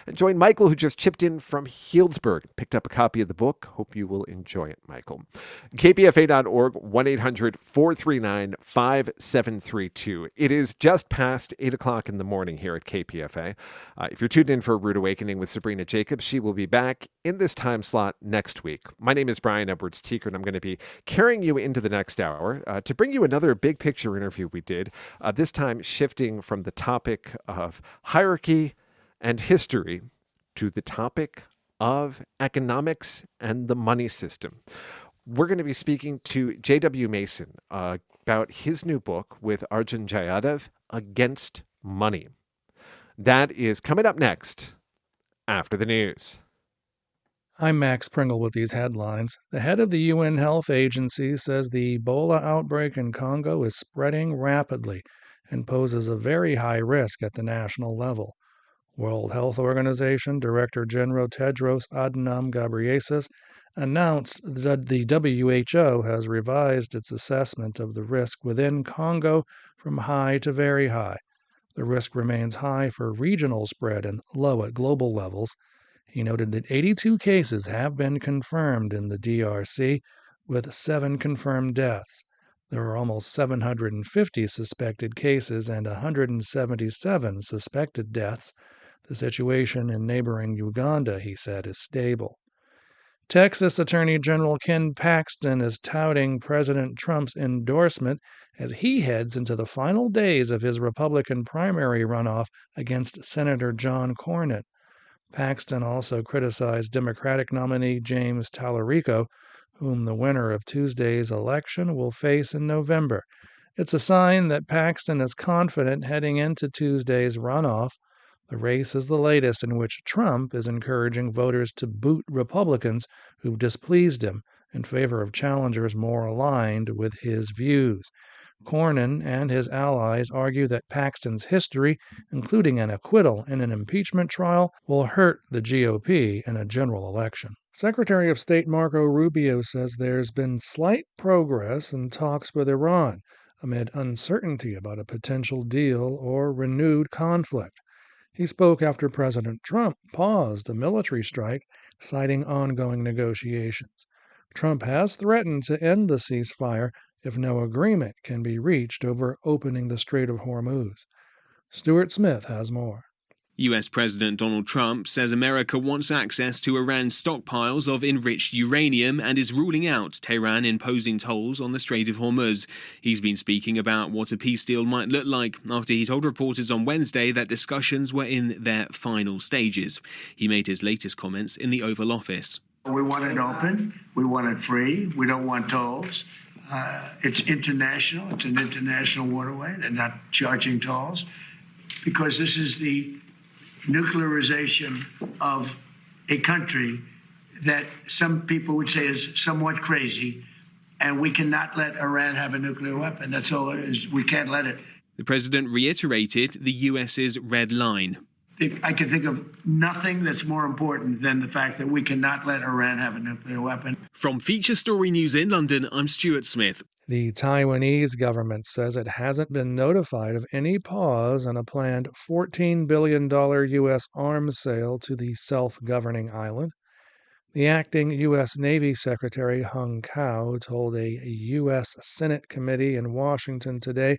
And join Michael, who just chipped in from Healdsburg, picked up a copy of the book. Hope you will enjoy it, Michael. KPFA.org, 1-800-439-5732. It is just past 8 o'clock in the morning here at KPFA. If you're tuned in for a Rude Awakening with Sabrina Jacobs, she will be back in this time slot next week. My name is Brian Edwards-Teeker, and I'm going to be carrying you into the next hour to bring you another big picture interview we did, this time shifting from the topic of hierarchy and history to the topic of economics and the money system. We're going to be speaking to J.W. Mason about his new book with Arjun Jayadav, Against Money. That is coming up next after the news. I'm Max Pringle with these headlines. The head of the UN Health Agency says the Ebola outbreak in Congo is spreading rapidly and poses a very high risk at the national level. World Health Organization Director General Tedros Adhanom Ghebreyesus announced that the WHO has revised its assessment of the risk within Congo from high to very high. The risk remains high for regional spread and low at global levels. He noted that 82 cases have been confirmed in the DRC, with 7 confirmed deaths. There are almost 750 suspected cases and 177 suspected deaths. The situation in neighboring Uganda, he said, is stable. Texas Attorney General Ken Paxton is touting President Trump's endorsement as he heads into the final days of his Republican primary runoff against Senator John Cornyn. Paxton also criticized Democratic nominee James Tallarico, whom the winner of Tuesday's election will face in November. It's a sign that Paxton is confident heading into Tuesday's runoff. The race is the latest in which Trump is encouraging voters to boot Republicans who've displeased him in favor of challengers more aligned with his views. Cornyn and his allies argue that Paxton's history, including an acquittal in an impeachment trial, will hurt the GOP in a general election. Secretary of State Marco Rubio says there's been slight progress in talks with Iran amid uncertainty about a potential deal or renewed conflict. He spoke after President Trump paused a military strike, citing ongoing negotiations. Trump has threatened to end the ceasefire if no agreement can be reached over opening the Strait of Hormuz. Stuart Smith has more. US President Donald Trump says America wants access to Iran's stockpiles of enriched uranium and is ruling out Tehran imposing tolls on the Strait of Hormuz. He's been speaking about what a peace deal might look like after he told reporters on Wednesday that discussions were in their final stages. He made his latest comments in the Oval Office. We want it open. We want it free. We don't want tolls. It's international. It's an international waterway. They're not charging tolls because this is the nuclearization of a country that some people would say is somewhat crazy, and we cannot let Iran have a nuclear weapon. That's all it is. We can't let it. The president reiterated the US's red line. I can think of nothing that's more important than the fact that we cannot let Iran have a nuclear weapon. From Feature Story News in London, I'm Stuart Smith. The Taiwanese government says it hasn't been notified of any pause in a planned $14 billion U.S. arms sale to the self-governing island. The acting U.S. Navy Secretary Hung Kao told a U.S. Senate committee in Washington today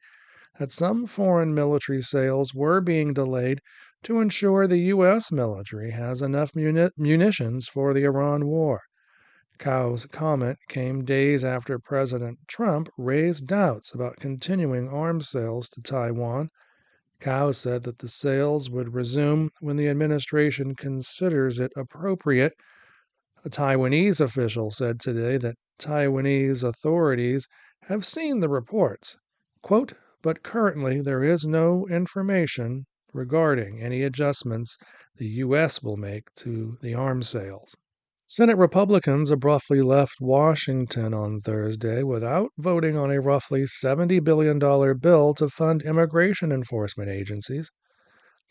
that some foreign military sales were being delayed to ensure the U.S. military has enough munitions for the Iran war. Kao's comment came days after President Trump raised doubts about continuing arms sales to Taiwan. Kao said that the sales would resume when the administration considers it appropriate. A Taiwanese official said today that Taiwanese authorities have seen the reports. Quote, but currently there is no information regarding any adjustments the U.S. will make to the arms sales. Senate Republicans abruptly left Washington on Thursday without voting on a roughly $70 billion bill to fund immigration enforcement agencies.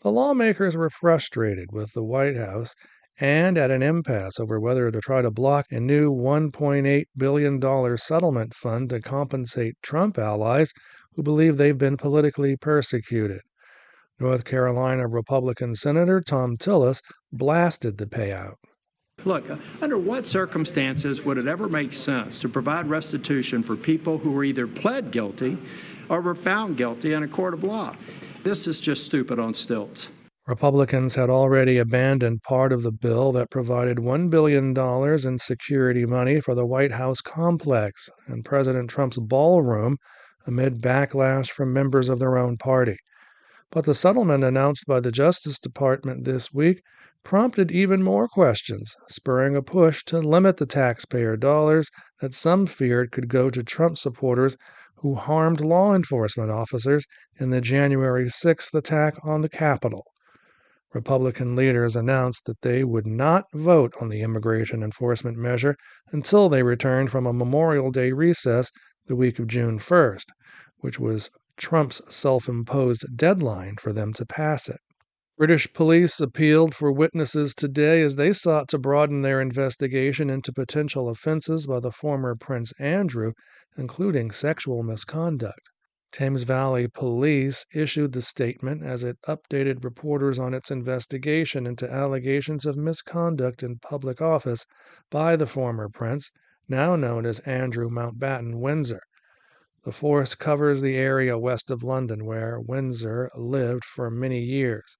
The lawmakers were frustrated with the White House and at an impasse over whether to try to block a new $1.8 billion settlement fund to compensate Trump allies who believe they've been politically persecuted. North Carolina Republican Senator Tom Tillis blasted the payout. Look, under what circumstances would it ever make sense to provide restitution for people who were either pled guilty or were found guilty in a court of law? This is just stupid on stilts. Republicans had already abandoned part of the bill that provided $1 billion in security money for the White House complex and President Trump's ballroom amid backlash from members of their own party. But the settlement announced by the Justice Department this week prompted even more questions, spurring a push to limit the taxpayer dollars that some feared could go to Trump supporters who harmed law enforcement officers in the January 6th attack on the Capitol. Republican leaders announced that they would not vote on the immigration enforcement measure until they returned from a Memorial Day recess the week of June 1st, which was Trump's self-imposed deadline for them to pass it. British police appealed for witnesses today as they sought to broaden their investigation into potential offenses by the former Prince Andrew, including sexual misconduct. Thames Valley Police issued the statement as it updated reporters on its investigation into allegations of misconduct in public office by the former prince, now known as Andrew Mountbatten Windsor. The force covers the area west of London where Windsor lived for many years.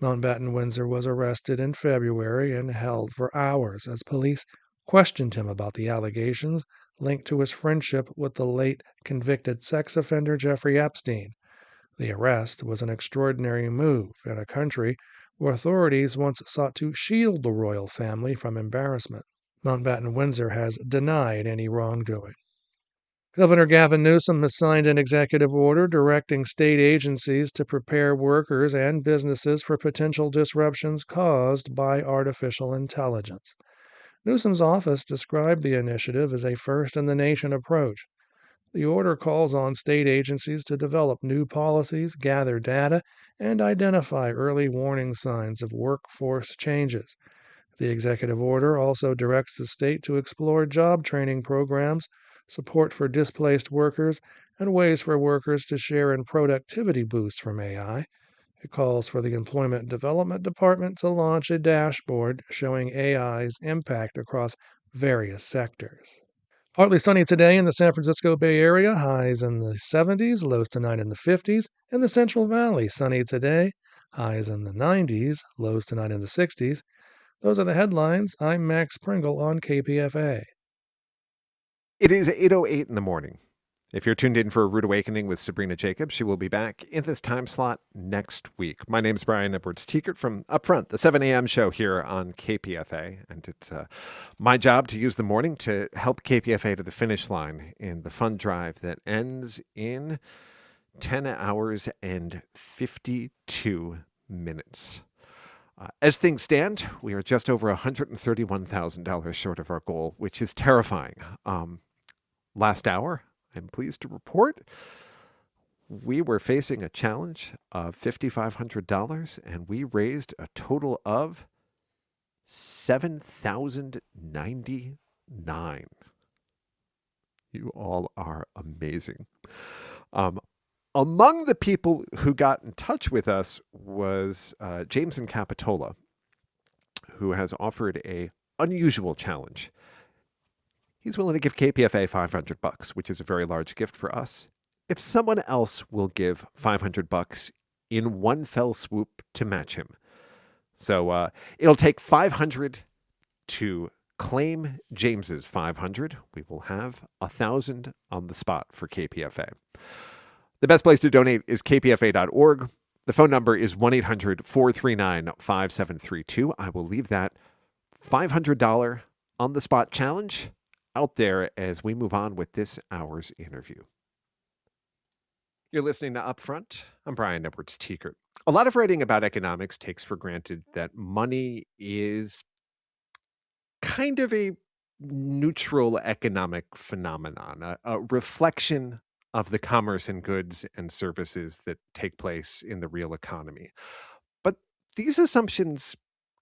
Mountbatten Windsor was arrested in February and held for hours as police questioned him about the allegations linked to his friendship with the late convicted sex offender Jeffrey Epstein. The arrest was an extraordinary move in a country where authorities once sought to shield the royal family from embarrassment. Mountbatten Windsor has denied any wrongdoing. Governor Gavin Newsom has signed an executive order directing state agencies to prepare workers and businesses for potential disruptions caused by artificial intelligence. Newsom's office described the initiative as a first-in-the-nation approach. The order calls on state agencies to develop new policies, gather data, and identify early warning signs of workforce changes. The executive order also directs the state to explore job training programs, support for displaced workers, and ways for workers to share in productivity boosts from AI. It calls for the Employment Development Department to launch a dashboard showing AI's impact across various sectors. Partly sunny today in the San Francisco Bay Area, highs in the 70s, lows tonight in the 50s. In the Central Valley, sunny today, highs in the 90s, lows tonight in the 60s. Those are the headlines. I'm Max Pringle on KPFA. It is 8:08 in the morning. If you're tuned in for a Rude Awakening with Sabrina Jacobs, she will be back in this time slot next week. My name is Brian Edwards-Teekert from Upfront, the 7 a.m. show here on KPFA. And it's my job to use the morning to help KPFA to the finish line in the fund drive that ends in 10 hours and 52 minutes. As things stand, we are just over $131,000 short of our goal, which is terrifying. Last hour, I'm pleased to report we were facing a challenge of $5,500 and we raised a total of $7,099. You all are amazing. Among the people who got in touch with us was James in Capitola, who has offered a unusual challenge. He's willing to give KPFA $500, which is a very large gift for us, if someone else will give $500 in one fell swoop to match him. So it'll take 500 to claim James's 500. We will have 1,000 on the spot for KPFA. The best place to donate is kpfa.org. The phone number is 1-800-439-5732. I will leave that $500 on the spot challenge out there as we move on with this hour's interview. You're listening to Upfront. I'm Brian Edwards-Teekert. A lot of writing about economics takes for granted that money is kind of a neutral economic phenomenon, a reflection of the commerce and goods and services that take place in the real economy. But these assumptions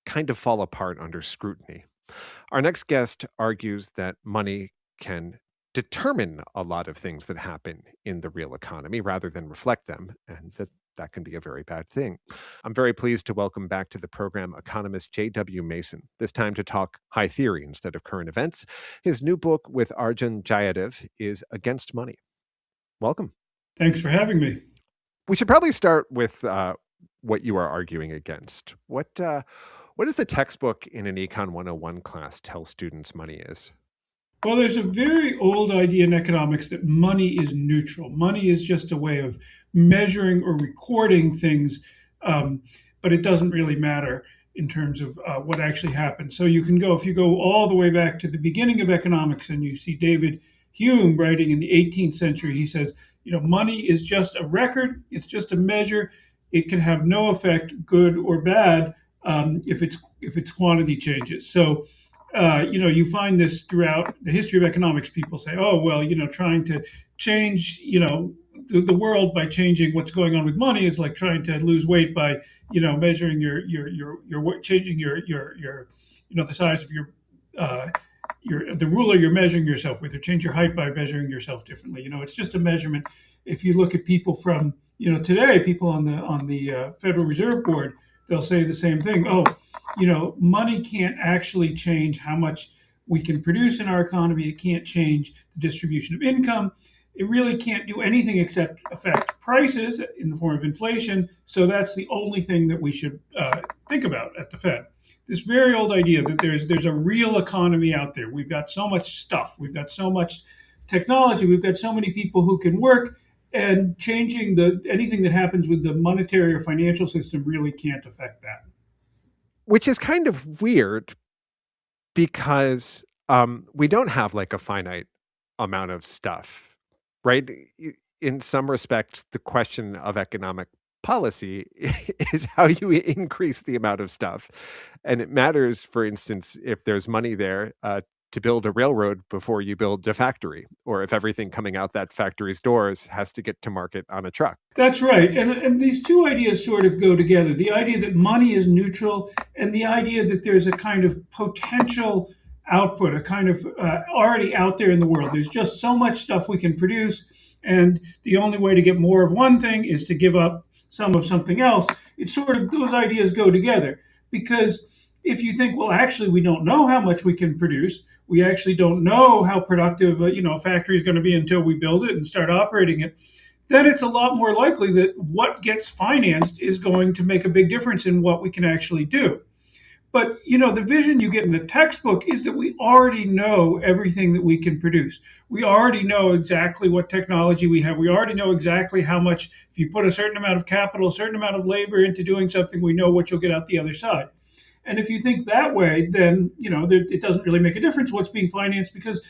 kind of fall apart under scrutiny. Our next guest argues that money can determine a lot of things that happen in the real economy rather than reflect them, and that that can be a very bad thing. I'm very pleased to welcome back to the program economist J.W. Mason, this time to talk high theory instead of current events. His new book with Arjun Jayadev is Against Money. Welcome. Thanks for having me. We should probably start with what you are arguing against. What does the textbook in an Econ 101 class tell students money is? Well, there's a very old idea in economics that money is neutral. Money is just a way of measuring or recording things, but it doesn't really matter in terms of what actually happened. So if you go all the way back to the beginning of economics and you see David Hume writing in the 18th century, he says, money is just a record. It's just a measure. It can have no effect, good or bad, if its quantity changes. So, you find this throughout the history of economics. People say, oh, well, trying to change, the world by changing what's going on with money is like trying to lose weight by, measuring your changing your the size of the ruler you're measuring yourself with, or change your height by measuring yourself differently. It's just a measurement. If you look at people from, today, people on the Federal Reserve Board, they'll say the same thing. Oh, money can't actually change how much we can produce in our economy. It can't change the distribution of income. It really can't do anything except affect prices in the form of inflation. So that's the only thing that we should think about at the Fed. This very old idea that there's a real economy out there. We've got so much stuff. We've got so much technology. We've got so many people who can work. And changing anything that happens with the monetary or financial system really can't affect that. Which is kind of weird because we don't have like a finite amount of stuff, right? In some respects, the question of economic policy is how you increase the amount of stuff. And it matters, for instance, if there's money there to build a railroad before you build a factory, or if everything coming out that factory's doors has to get to market on a truck. That's right. And these two ideas sort of go together. The idea that money is neutral and the idea that there's a kind of potential output, a kind of already out there in the world. There's just so much stuff we can produce. And the only way to get more of one thing is to give up some of something else. It's sort of, those ideas go together, because if you think, well, actually, we don't know how much we can produce. We actually don't know how productive a factory is going to be until we build it and start operating it. Then it's a lot more likely that what gets financed is going to make a big difference in what we can actually do. But, the vision you get in the textbook is that we already know everything that we can produce. We already know exactly what technology we have. We already know exactly how much, if you put a certain amount of capital, a certain amount of labor into doing something, we know what you'll get out the other side. And if you think that way, then, it doesn't really make a difference what's being financed, because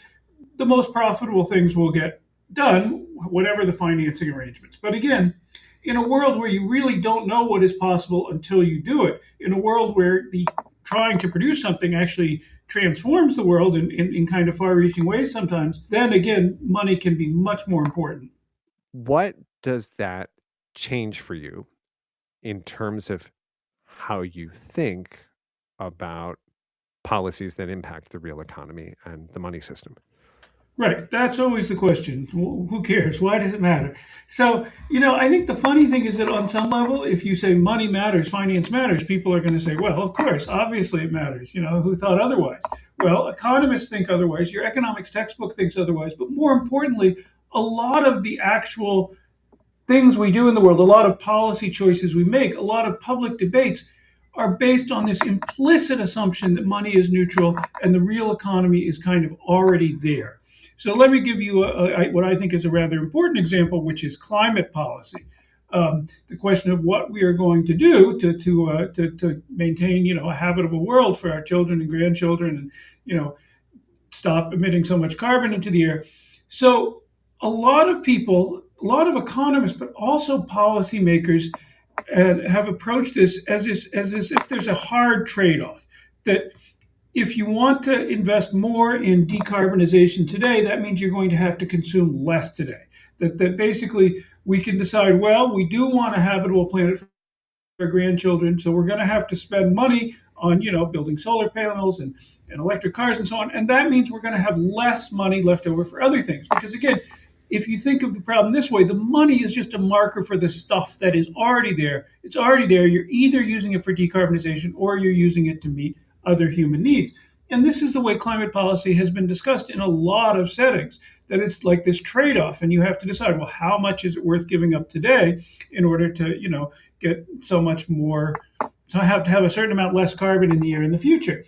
the most profitable things will get done, whatever the financing arrangements. But again, in a world where you really don't know what is possible until you do it, in a world where the trying to produce something actually transforms the world in kind of far-reaching ways sometimes, then again, money can be much more important. What does that change for you in terms of how you think about policies that impact the real economy and the money system? Right. That's always the question. Who cares? Why does it matter? So, I think the funny thing is that on some level, if you say money matters, finance matters, people are going to say, well, of course, obviously it matters. Who thought otherwise? Well, economists think otherwise. Your economics textbook thinks otherwise. But more importantly, a lot of the actual things we do in the world, a lot of policy choices we make, a lot of public debates are based on this implicit assumption that money is neutral and the real economy is kind of already there. So let me give you what I think is a rather important example, which is climate policy. The question of what we are going to do to maintain, a habitable world for our children and grandchildren, and stop emitting so much carbon into the air. So a lot of people, a lot of economists, but also policymakers, have approached this as if there's a hard trade-off, that if you want to invest more in decarbonization today, that means you're going to have to consume less today. That basically we can decide, well, we do want a habitable planet for our grandchildren, so we're going to have to spend money on, building solar panels and electric cars and so on. And that means we're going to have less money left over for other things. Because again, if you think of the problem this way, the money is just a marker for the stuff that is already there. It's already there. You're either using it for decarbonization or you're using it to meet other human needs. And this is the way climate policy has been discussed in a lot of settings, that it's like this trade-off, and you have to decide, well, how much is it worth giving up today in order to, get so much more, so I have to have a certain amount less carbon in the air in the future.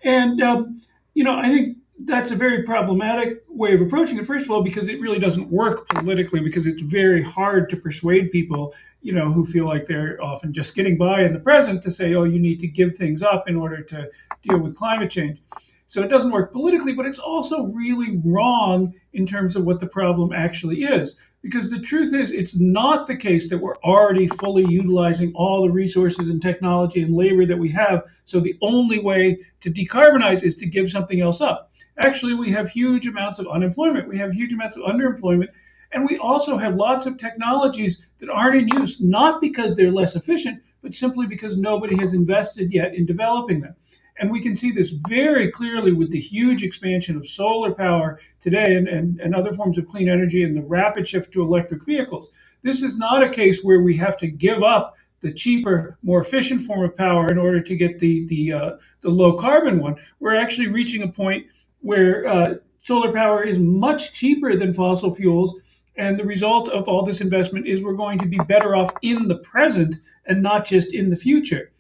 And, I think that's a very problematic way of approaching it, first of all, because it really doesn't work politically, because it's very hard to persuade people, who feel like they're often just getting by in the present to say, oh, you need to give things up in order to deal with climate change. So it doesn't work politically, but it's also really wrong in terms of what the problem actually is. Because the truth is, it's not the case that we're already fully utilizing all the resources and technology and labor that we have. So the only way to decarbonize is to give something else up. Actually, we have huge amounts of unemployment. We have huge amounts of underemployment. And we also have lots of technologies that aren't in use, not because they're less efficient, but simply because nobody has invested yet in developing them. And we can see this very clearly with the huge expansion of solar power today and other forms of clean energy and the rapid shift to electric vehicles. This is not a case where we have to give up the cheaper, more efficient form of power in order to get the low carbon one. We're actually reaching a point where solar power is much cheaper than fossil fuels. And the result of all this investment is we're going to be better off in the present and not just in the future.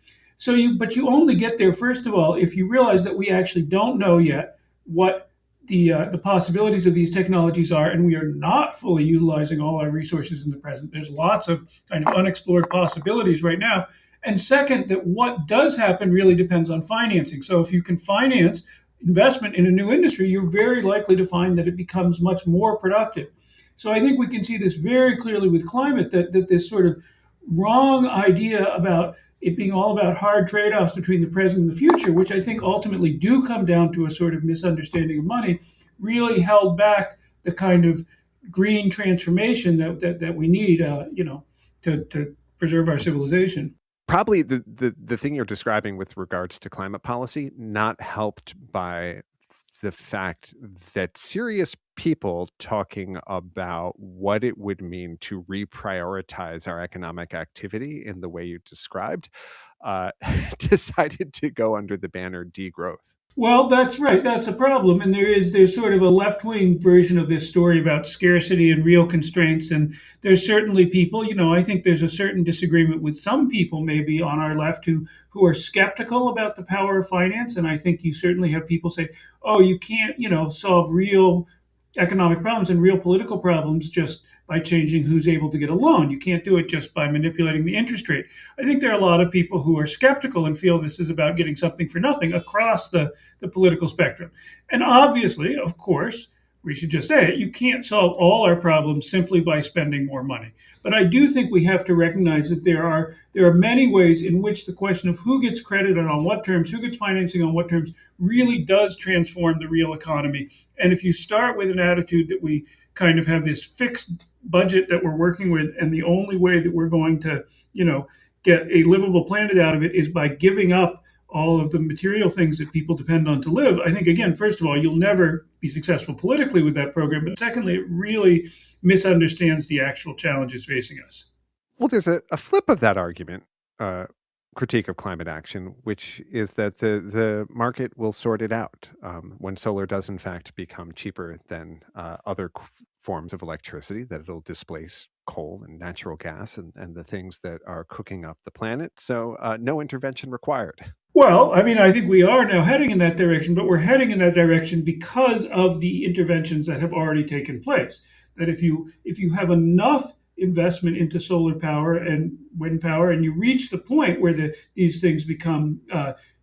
But you only get there, first of all, if you realize that we actually don't know yet what the possibilities of these technologies are, and we are not fully utilizing all our resources in the present. There's lots of kind of unexplored possibilities right now. And second, that what does happen really depends on financing. So if you can finance investment in a new industry, you're very likely to find that it becomes much more productive. So I think we can see this very clearly with climate, that this sort of wrong idea about it being all about hard trade-offs between the present and the future, which I think ultimately do come down to a sort of misunderstanding of money, really held back the kind of green transformation that we need, to preserve our civilization. Probably the thing you're describing with regards to climate policy, not helped by the fact that serious people talking about what it would mean to reprioritize our economic activity in the way you described, decided to go under the banner degrowth. Well, that's right. That's a problem. And there's sort of a left-wing version of this story about scarcity and real constraints. And there's certainly people, I think there's a certain disagreement with some people maybe on our left who are skeptical about the power of finance. And I think you certainly have people say, oh, you can't, solve real economic problems and real political problems just by changing who's able to get a loan. You can't do it just by manipulating the interest rate. I think there are a lot of people who are skeptical and feel this is about getting something for nothing across the political spectrum. And obviously, of course, we should just say it, you can't solve all our problems simply by spending more money. But I do think we have to recognize that there are many ways in which the question of who gets credit and on what terms, who gets financing on what terms, really does transform the real economy. And if you start with an attitude that we kind of have this fixed budget that we're working with, and the only way that we're going to, get a livable planet out of it is by giving up all of the material things that people depend on to live. I think, again, first of all, you'll never be successful politically with that program. But secondly, it really misunderstands the actual challenges facing us. Well, there's a flip of that argument, critique of climate action, which is that the market will sort it out when solar does, in fact, become cheaper than other forms of electricity, that it'll displace coal and natural gas and the things that are cooking up the planet. So no intervention required. Well, I mean, I think we are now heading in that direction, but we're heading in that direction because of the interventions that have already taken place. That if you have enough investment into solar power and wind power, and you reach the point where these things become,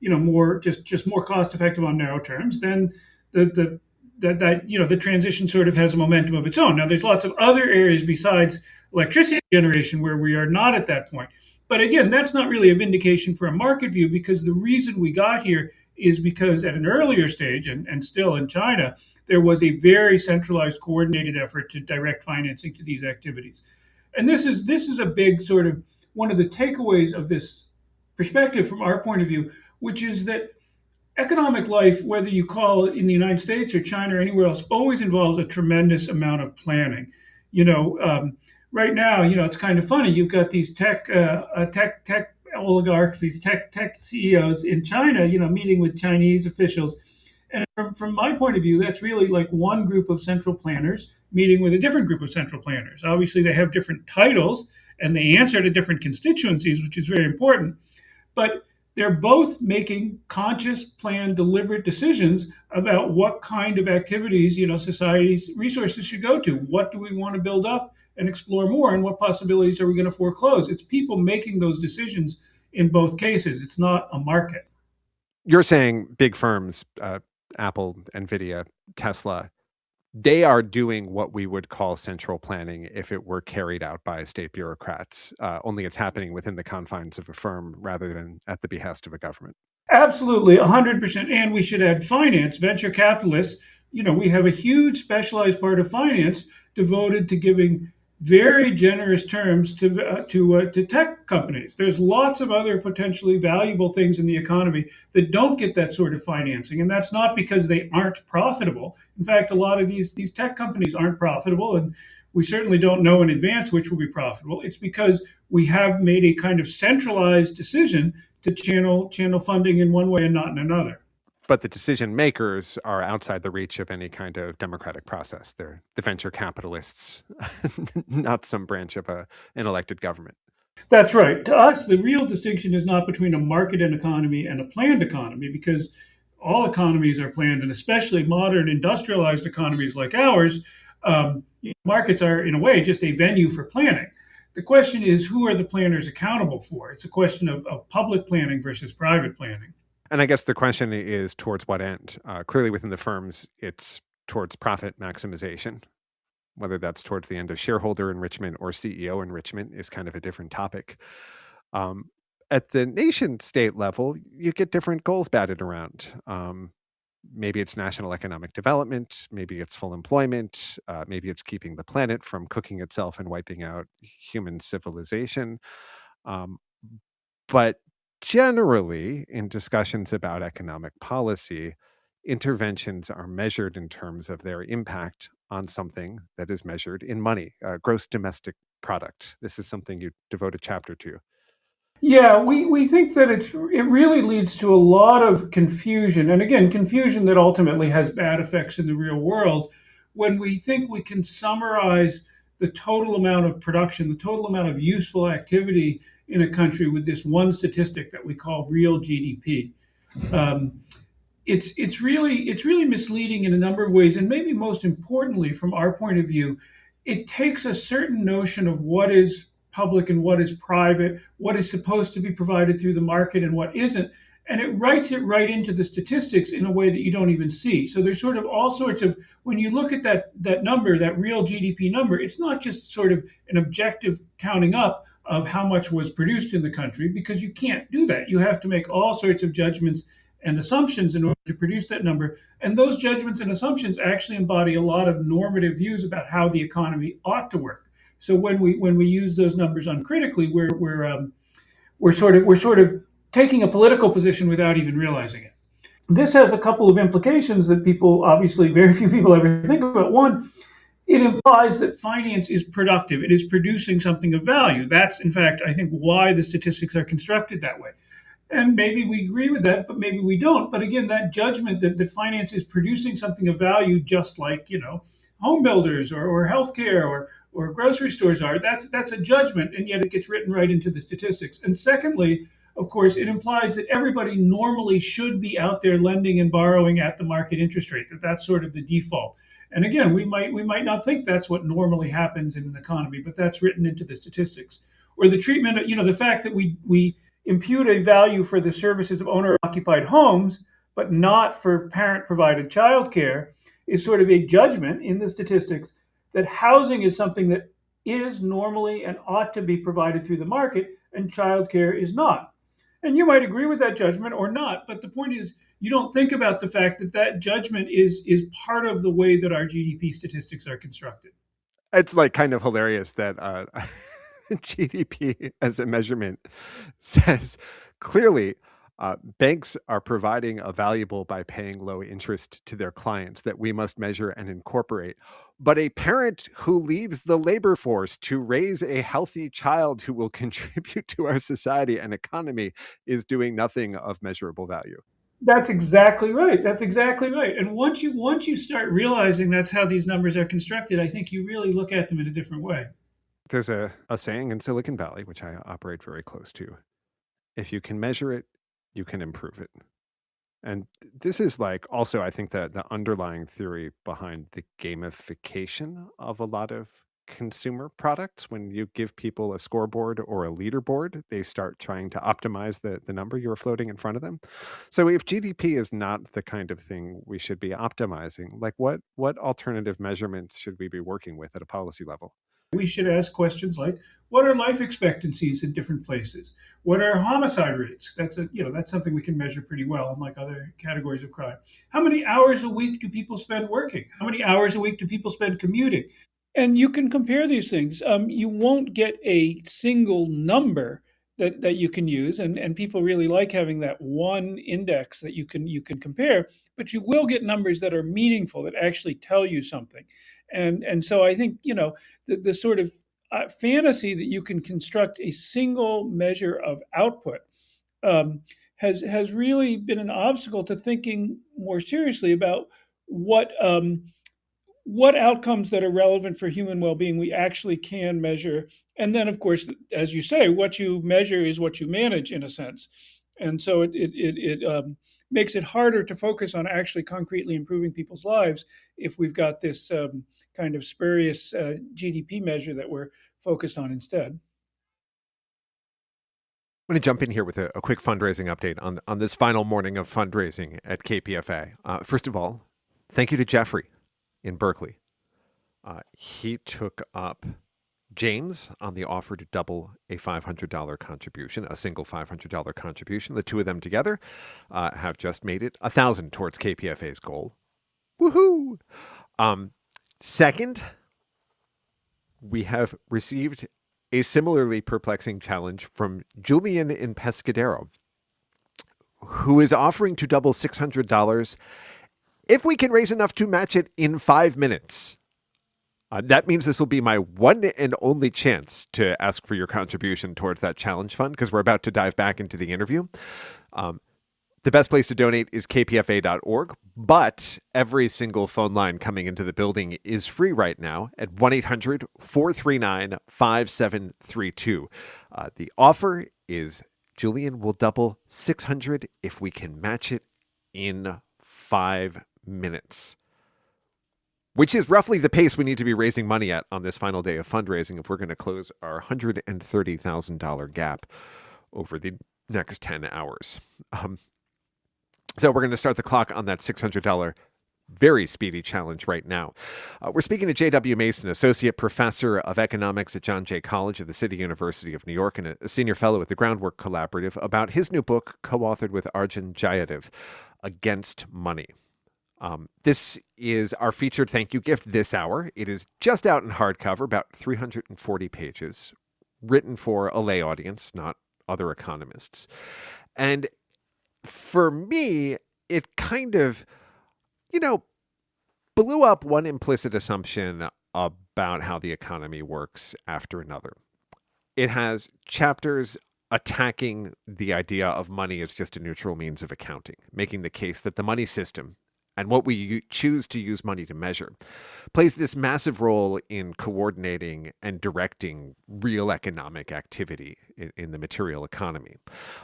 more just more cost effective on narrow terms, then the transition sort of has a momentum of its own. Now, there's lots of other areas besides electricity generation where we are not at that point. But again, that's not really a vindication for a market view, because the reason we got here is because at an earlier stage, and still in China, there was a very centralized, coordinated effort to direct financing to these activities. And this is a big sort of one of the takeaways of this perspective from our point of view, which is that economic life, whether you call it in the United States or China or anywhere else, always involves a tremendous amount of planning. You know, right now, it's kind of funny. You've got these tech oligarchs, these tech CEOs in China, meeting with Chinese officials. And from my point of view, that's really like one group of central planners meeting with a different group of central planners. Obviously, they have different titles and they answer to different constituencies, which is very important. But they're both making conscious, planned, deliberate decisions about what kind of activities, society's resources should go to. What do we want to build up and explore more, and what possibilities are we going to foreclose? It's people making those decisions in both cases. It's not a market. You're saying big firms, Apple, Nvidia, Tesla, they are doing what we would call central planning if it were carried out by state bureaucrats. Only it's happening within the confines of a firm rather than at the behest of a government. Absolutely, 100%. And we should add finance, venture capitalists. We have a huge specialized part of finance devoted to giving very generous terms to tech companies. There's lots of other potentially valuable things in the economy that don't get that sort of financing, and that's not because they aren't profitable. In fact, a lot of these tech companies aren't profitable, and we certainly don't know in advance which will be profitable. It's because we have made a kind of centralized decision to channel funding in one way and not in another. But the decision makers are outside the reach of any kind of democratic process. They're the venture capitalists, not some branch of an elected government. That's right. To us, the real distinction is not between a market and economy and a planned economy, because all economies are planned, and especially modern industrialized economies like ours, markets are, in a way, just a venue for planning. The question is, who are the planners accountable for? It's a question of public planning versus private planning. And I guess the question is towards what end? Clearly within the firms, it's towards profit maximization. Whether that's towards the end of shareholder enrichment or CEO enrichment is kind of a different topic. At the nation state level, you get different goals batted around. Maybe it's national economic development, maybe it's full employment, maybe it's keeping the planet from cooking itself and wiping out human civilization. But generally, in discussions about economic policy, interventions are measured in terms of their impact on something that is measured in money, gross domestic product. This is something you devote a chapter to. Yeah, we think that it really leads to a lot of confusion. And again, confusion that ultimately has bad effects in the real world when we think we can summarize the total amount of production, the total amount of useful activity in a country with this one statistic that we call real GDP. Um, it's really misleading in a number of ways, and maybe most importantly, from our point of view, it takes a certain notion of what is public and what is private, what is supposed to be provided through the market and what isn't, and it writes it right into the statistics in a way that you don't even see. So there's sort of all sorts of, when you look at that number, that real GDP number, it's not just sort of an objective counting up of how much was produced in the country, because you can't do that. You have to make all sorts of judgments and assumptions in order to produce that number. And those judgments and assumptions actually embody a lot of normative views about how the economy ought to work. So when we use those numbers uncritically, we're sort of taking a political position without even realizing it. This has a couple of implications that people, obviously, very few people ever think about. One, it implies that finance is productive. It is producing something of value. That's, in fact, I think, why the statistics are constructed that way. And maybe we agree with that, but maybe we don't. But again, that judgment that finance is producing something of value, just like, home builders or healthcare or grocery stores are, that's a judgment, and yet it gets written right into the statistics. And secondly, of course, it implies that everybody normally should be out there lending and borrowing at the market interest rate, that's sort of the default. And again, we might not think that's what normally happens in an economy, but that's written into the statistics. Or the treatment, the fact that we impute a value for the services of owner-occupied homes, but not for parent-provided childcare, is sort of a judgment in the statistics that housing is something that is normally and ought to be provided through the market, and childcare is not. And you might agree with that judgment or not, but the point is, you don't think about the fact that judgment is part of the way that our GDP statistics are constructed. It's like kind of hilarious that GDP as a measurement says clearly Banks are providing a valuable by paying low interest to their clients that we must measure and incorporate. But a parent who leaves the labor force to raise a healthy child who will contribute to our society and economy is doing nothing of measurable value. That's exactly right. That's exactly right. And once you start realizing that's how these numbers are constructed, I think you really look at them in a different way. There's a saying in Silicon Valley, which I operate very close to. If you can measure it, you can improve it. And this is like also, I think that the underlying theory behind the gamification of a lot of consumer products. When you give people a scoreboard or a leaderboard, they start trying to optimize the number you're floating in front of them. So if GDP is not the kind of thing we should be optimizing, like what alternative measurements should we be working with at a policy level? We should ask questions like, what are life expectancies in different places? What are homicide rates? That's something we can measure pretty well, unlike other categories of crime. How many hours a week do people spend working? How many hours a week do people spend commuting? And you can compare these things. You won't get a single number that you can use, and people really like having that one index that you can compare, but you will get numbers that are meaningful, that actually tell you something. And so I think, the sort of fantasy that you can construct a single measure of output has really been an obstacle to thinking more seriously about what outcomes that are relevant for human well-being we actually can measure. And then, of course, as you say, what you measure is what you manage, in a sense. And so it makes it harder to focus on actually concretely improving people's lives if we've got this kind of spurious GDP measure that we're focused on instead. I'm going to jump in here with a quick fundraising update on this final morning of fundraising at KPFA. First of all, thank you to Jeffrey in Berkeley. He took up James on the offer to double a $500 contribution, a single $500 contribution. The two of them together have just made it $1,000 towards KPFA's goal. Woohoo! Second, we have received a similarly perplexing challenge from Julian in Pescadero, who is offering to double $600 if we can raise enough to match it in 5 minutes. That means this will be my one and only chance to ask for your contribution towards that challenge fund, because we're about to dive back into the interview. The best place to donate is kpfa.org, but every single phone line coming into the building is free right now at 1-800-439-5732. The offer is Julian will double 600 if we can match it in 5 minutes, which is roughly the pace we need to be raising money at on this final day of fundraising if we're going to close our $130,000 gap over the next 10 hours. So we're going to start the clock on that $600 very speedy challenge right now. We're speaking to J.W. Mason, Associate Professor of Economics at John Jay College of the City University of New York and a Senior Fellow at the Groundwork Collaborative, about his new book, co-authored with Arjun Jayadev, Against Money. This is our featured thank you gift this hour. It is just out in hardcover, about 340 pages, written for a lay audience, not other economists. And for me, it kind of, blew up one implicit assumption about how the economy works after another. It has chapters attacking the idea of money as just a neutral means of accounting, making the case that the money system and what we choose to use money to measure plays this massive role in coordinating and directing real economic activity in the material economy.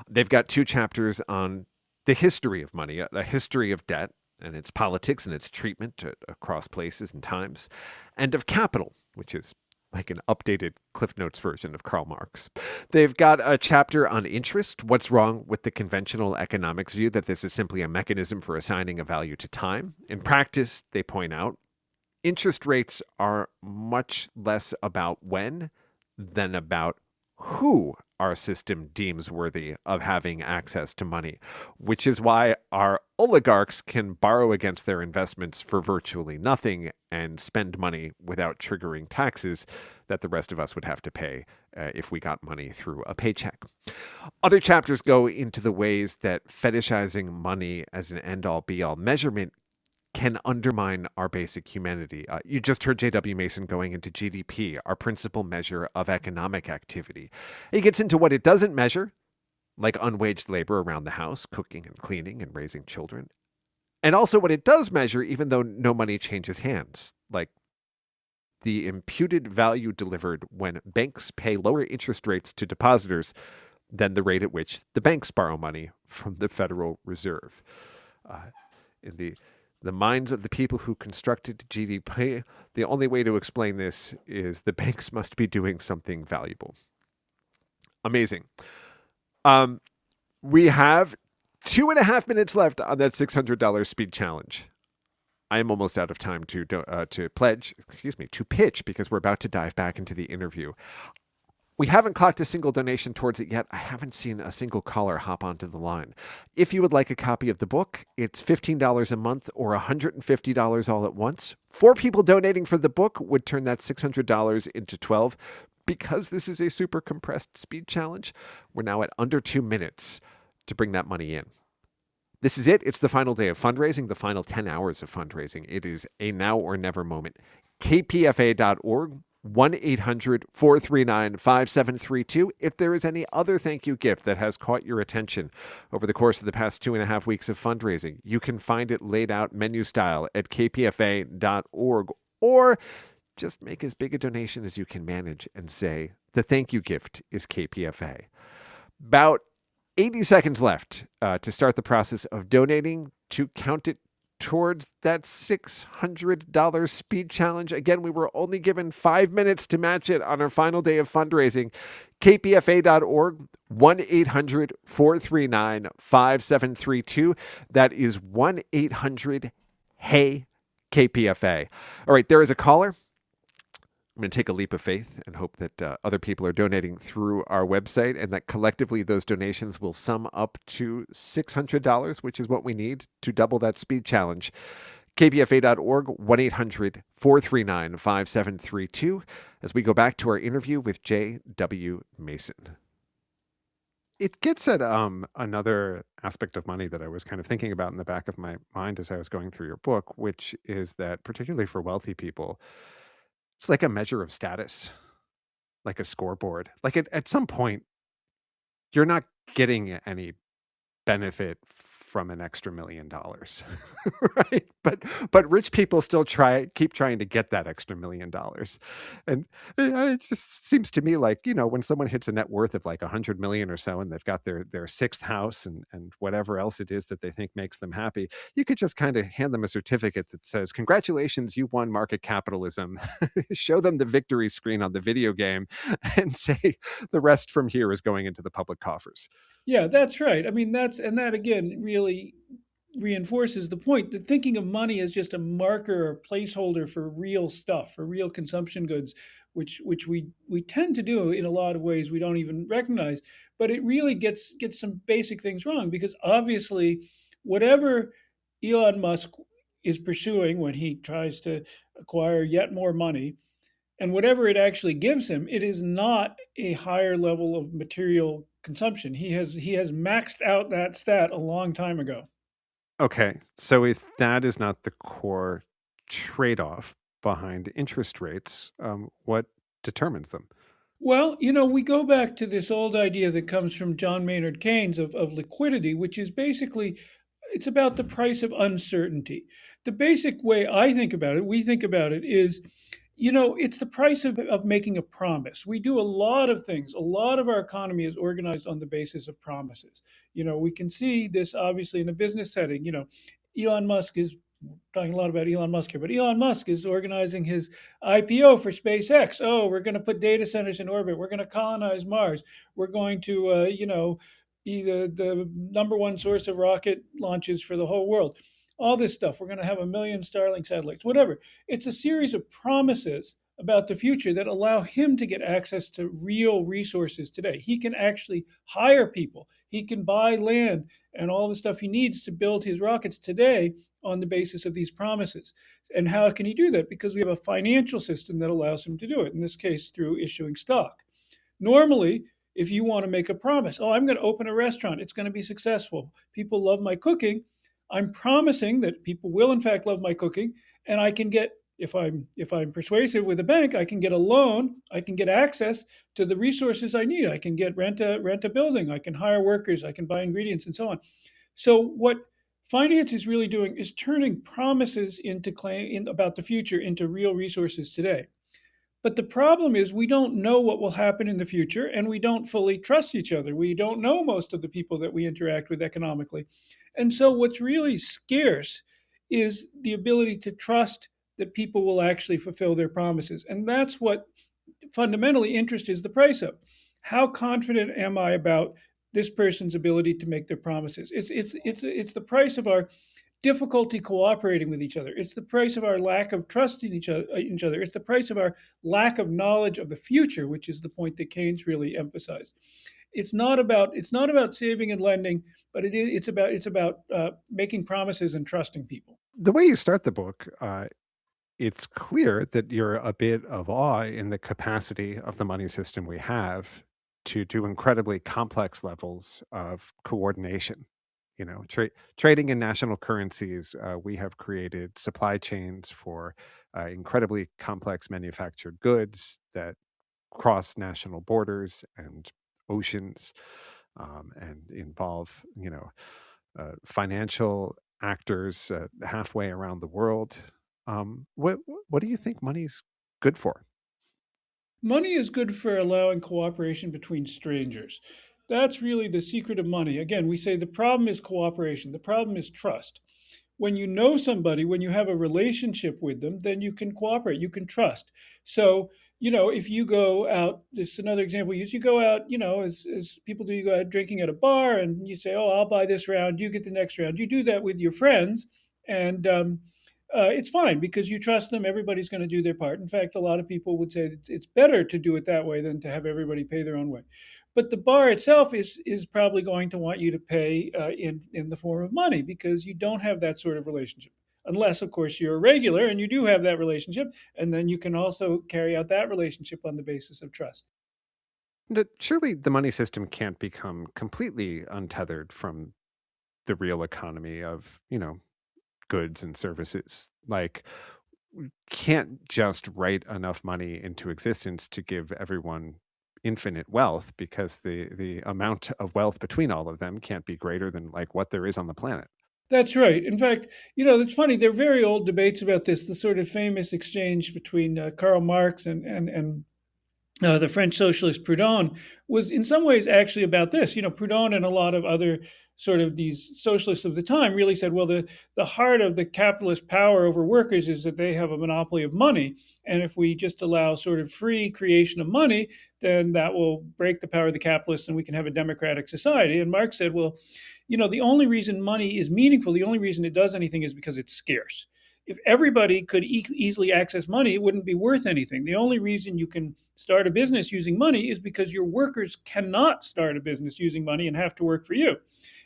They've got 2 chapters on the history of money, a history of debt and its politics and its treatment across places and times, and of capital, which is like an updated Cliff Notes version of Karl Marx. They've got a chapter on interest, what's wrong with the conventional economics view that this is simply a mechanism for assigning a value to time. In practice, they point out, interest rates are much less about when than about who our system deems worthy of having access to money, which is why our oligarchs can borrow against their investments for virtually nothing and spend money without triggering taxes that the rest of us would have to pay if we got money through a paycheck. Other chapters go into the ways that fetishizing money as an end all be all measurement can undermine our basic humanity. You just heard J.W. Mason going into GDP, our principal measure of economic activity. He gets into what it doesn't measure, like unwaged labor around the house, cooking and cleaning and raising children. And also what it does measure, even though no money changes hands, like the imputed value delivered when banks pay lower interest rates to depositors than the rate at which the banks borrow money from the Federal Reserve. In the minds of the people who constructed GDP, the only way to explain this is the banks must be doing something valuable. Amazing. We have 2.5 minutes left on that $600 speed challenge. I am almost out of time to pitch, because we're about to dive back into the interview. We haven't clocked a single donation towards it yet. I haven't seen a single caller hop onto the line. If you would like a copy of the book, it's $15 a month or $150 all at once. 4 people donating for the book would turn that $600 into 12. Because this is a super compressed speed challenge, we're now at under 2 minutes to bring that money in. This is it. It's the final day of fundraising, the final 10 hours of fundraising. It is a now or never moment. kpfa.org. 1-800-439-5732. If there is any other thank you gift that has caught your attention over the course of the past 2.5 weeks of fundraising, you can find it laid out menu style at kpfa.org, or just make as big a donation as you can manage and say, the thank you gift is KPFA. About 80 seconds left to start the process of donating to count it towards that $600 speed challenge. Again, we were only given 5 minutes to match it on our final day of fundraising. kpfa.org, 1-800-439-5732. That is 1-800-HEY-KPFA. All right, there is a caller. I'm going to take a leap of faith and hope that other people are donating through our website, and that collectively those donations will sum up to $600, which is what we need to double that speed challenge. kpfa.org, 1-800-439-5732, as we go back to our interview with J.W. Mason. It gets at another aspect of money that I was kind of thinking about in the back of my mind as I was going through your book, which is that particularly for wealthy people, it's like a measure of status, like a scoreboard. Like at some point, you're not getting any benefit from an extra $1 million, right? But rich people still keep trying to get that extra $1 million, and it just seems to me like, when someone hits a net worth of like 100 million or so, and they've got their 6th house and whatever else it is that they think makes them happy, you could just kind of hand them a certificate that says, "Congratulations, you won market capitalism." Show them the victory screen on the video game, and say the rest from here is going into the public coffers. Yeah, that's right. I mean, that again really reinforces the point that thinking of money as just a marker or placeholder for real stuff, for real consumption goods, which we tend to do in a lot of ways we don't even recognize. But it really gets some basic things wrong, because obviously, whatever Elon Musk is pursuing when he tries to acquire yet more money, and whatever it actually gives him, it is not a higher level of material consumption. He has maxed out that stat a long time ago. Okay, so if that is not the core trade-off behind interest rates, what determines them? Well, we go back to this old idea that comes from John Maynard Keynes of liquidity, which is basically it's about the price of uncertainty. The basic way I think about it, we think about it, is it's the price of making a promise. We do a lot of things. A lot of our economy is organized on the basis of promises. We can see this obviously in a business setting. Elon Musk is talking a lot about Elon Musk here, but Elon Musk is organizing his IPO for SpaceX. Oh, we're going to put data centers in orbit. We're going to colonize Mars. We're going to, be the number one source of rocket launches for the whole world. All this stuff. We're going to have 1 million Starlink satellites, whatever. It's a series of promises about the future that allow him to get access to real resources today. He can actually hire people, he can buy land and all the stuff he needs to build his rockets today on the basis of these promises. And how can he do that? Because we have a financial system that allows him to do it, in this case, through issuing stock. Normally, if you want to make a promise, oh, I'm going to open a restaurant, it's going to be successful, people love my cooking, I'm promising that people will in fact love my cooking, and I can get, if I'm persuasive with a bank, I can get a loan, I can get access to the resources I need. I can get rent a building, I can hire workers, I can buy ingredients and so on. So what finance is really doing is turning promises into about the future into real resources today. But the problem is we don't know what will happen in the future, and we don't fully trust each other. We don't know most of the people that we interact with economically. And so what's really scarce is the ability to trust that people will actually fulfill their promises. And that's what fundamentally interest is the price of. How confident am I about this person's ability to make their promises? It's the price of our difficulty cooperating with each other. It's the price of our lack of trust in each other. It's the price of our lack of knowledge of the future, which is the point that Keynes really emphasized. It's not about saving and lending, but it's about making promises and trusting people. The way you start the book, it's clear that you're a bit of awe in the capacity of the money system we have to do incredibly complex levels of coordination. Trading in national currencies, we have created supply chains for incredibly complex manufactured goods that cross national borders and oceans, and involve, financial actors halfway around the world. What do you think money's good for? Money is good for allowing cooperation between strangers. That's really the secret of money. Again, we say the problem is cooperation, the problem is trust. When you know somebody, when you have a relationship with them, then you can cooperate, you can trust. So, if you go out, just another example, you go out, as people do, you go out drinking at a bar and you say, oh, I'll buy this round, you get the next round. You do that with your friends, and it's fine because you trust them. Everybody's going to do their part. In fact, a lot of people would say it's better to do it that way than to have everybody pay their own way. But the bar itself is probably going to want you to pay in the form of money because you don't have that sort of relationship. Unless, of course, you're a regular and you do have that relationship, and then you can also carry out that relationship on the basis of trust. Surely the money system can't become completely untethered from the real economy of, goods and services. Like, we can't just write enough money into existence to give everyone infinite wealth because the amount of wealth between all of them can't be greater than like what there is on the planet. That's right. In fact, it's funny. There are very old debates about this. The sort of famous exchange between Karl Marx and the French socialist Proudhon was in some ways actually about this. Proudhon and a lot of other sort of these socialists of the time really said, well, the heart of the capitalist power over workers is that they have a monopoly of money. And if we just allow sort of free creation of money, then that will break the power of the capitalists and we can have a democratic society. And Marx said, well, the only reason money is meaningful, the only reason it does anything is because it's scarce. If everybody could easily access money, it wouldn't be worth anything. The only reason you can start a business using money is because your workers cannot start a business using money and have to work for you.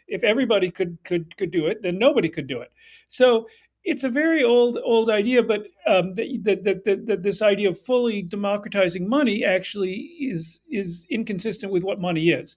If everybody could do it, then nobody could do it. So it's a very old idea, but this idea of fully democratizing money actually is inconsistent with what money is.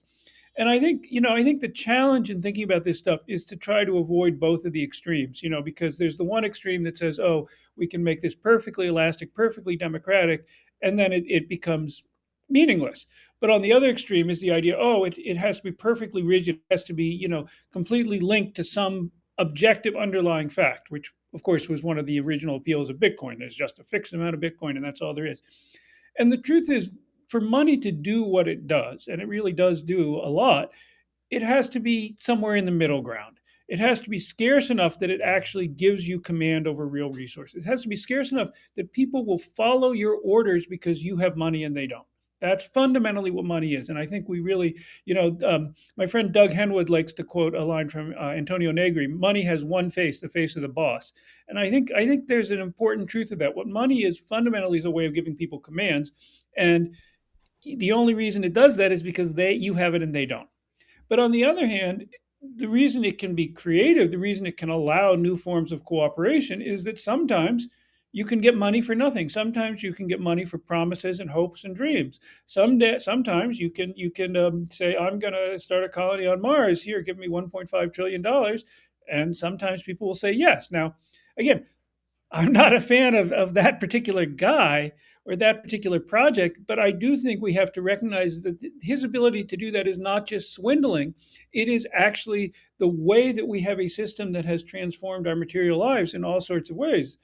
And I think the challenge in thinking about this stuff is to try to avoid both of the extremes, because there's the one extreme that says, oh, we can make this perfectly elastic, perfectly democratic, and then it becomes meaningless. But on the other extreme is the idea, oh, it has to be perfectly rigid, it has to be, completely linked to some objective underlying fact, which of course was one of the original appeals of Bitcoin. There's just a fixed amount of Bitcoin and that's all there is. And the truth is, for money to do what it does, and it really does do a lot, it has to be somewhere in the middle ground. It has to be scarce enough that it actually gives you command over real resources. It has to be scarce enough that people will follow your orders because you have money and they don't. That's fundamentally what money is. And I think we really, my friend Doug Henwood likes to quote a line from Antonio Negri: "Money has one face, the face of the boss." And I think there's an important truth to that. What money is fundamentally is a way of giving people commands, and the only reason it does that is because you have it and they don't. But on the other hand, the reason it can be creative, the reason it can allow new forms of cooperation is that sometimes you can get money for nothing. Sometimes you can get money for promises and hopes and dreams. Sometimes you can say, "I'm going to start a colony on Mars. Here, give me $1.5 trillion," and sometimes people will say yes. Now, again, I'm not a fan of that particular guy or that particular project, but I do think we have to recognize that his ability to do that is not just swindling. It is actually the way that we have a system that has transformed our material lives in all sorts of ways.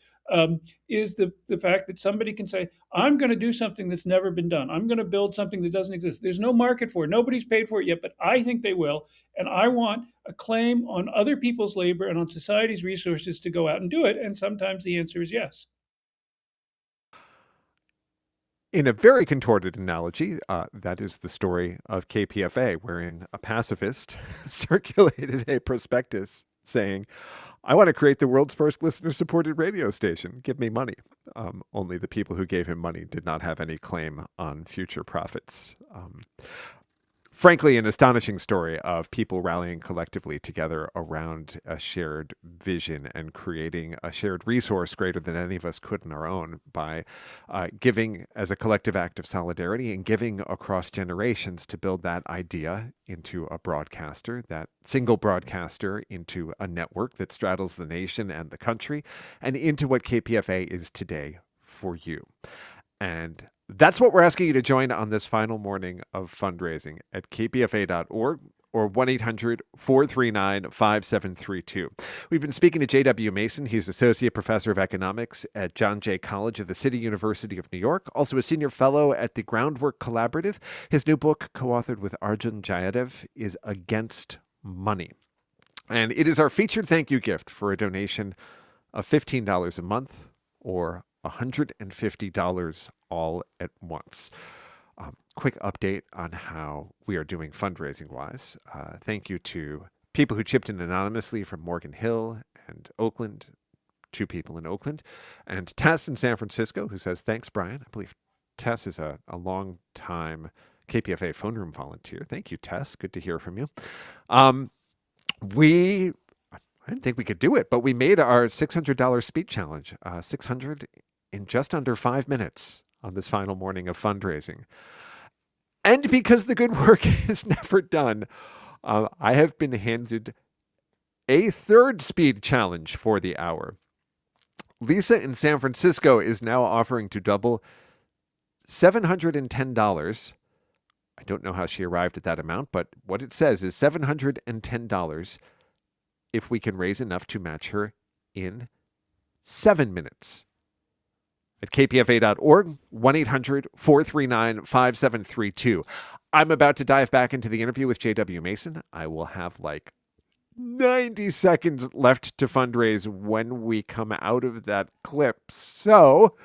Is the fact that somebody can say, "I'm going to do something that's never been done. I'm going to build something that doesn't exist. There's no market for it. Nobody's paid for it yet, but I think they will. And I want a claim on other people's labor and on society's resources to go out and do it." And sometimes the answer is yes. In a very contorted analogy, that is the story of KPFA, wherein a pacifist circulated a prospectus saying, "I want to create the world's first listener-supported radio station. Give me money." Only the people who gave him money did not have any claim on future profits. Frankly, an astonishing story of people rallying collectively together around a shared vision and creating a shared resource greater than any of us could on our own by giving as a collective act of solidarity and giving across generations to build that idea into a broadcaster, that single broadcaster into a network that straddles the nation and the country, and into what KPFA is today for you. And that's what we're asking you to join on this final morning of fundraising at kpfa.org or 1-800-439-5732. We've been speaking to J.W. Mason. He's Associate Professor of Economics at John Jay College of the City University of New York, also a Senior Fellow at the Groundwork Collaborative. His new book, co-authored with Arjun Jayadev, is Against Money. And it is our featured thank you gift for a donation of $15 a month or $150 all at once. Quick update on how we are doing fundraising wise. Thank you to people who chipped in anonymously from Morgan Hill and Oakland, 2 people in Oakland, and Tess in San Francisco, who says, "Thanks, Brian." I believe Tess is a long time KPFA phone room volunteer. Thank you, Tess. Good to hear from you. I didn't think we could do it, but we made our $600 speed challenge. 600 in just under 5 minutes on this final morning of fundraising. And because the good work is never done, I have been handed a third speed challenge for the hour. Lisa in San Francisco is now offering to double $710. I don't know how she arrived at that amount, but what it says is $710 if we can raise enough to match her in 7 minutes. At kpfa.org, 1-800-439-5732. I'm about to dive back into the interview with J.W. Mason. I will have like 90 seconds left to fundraise when we come out of that clip. So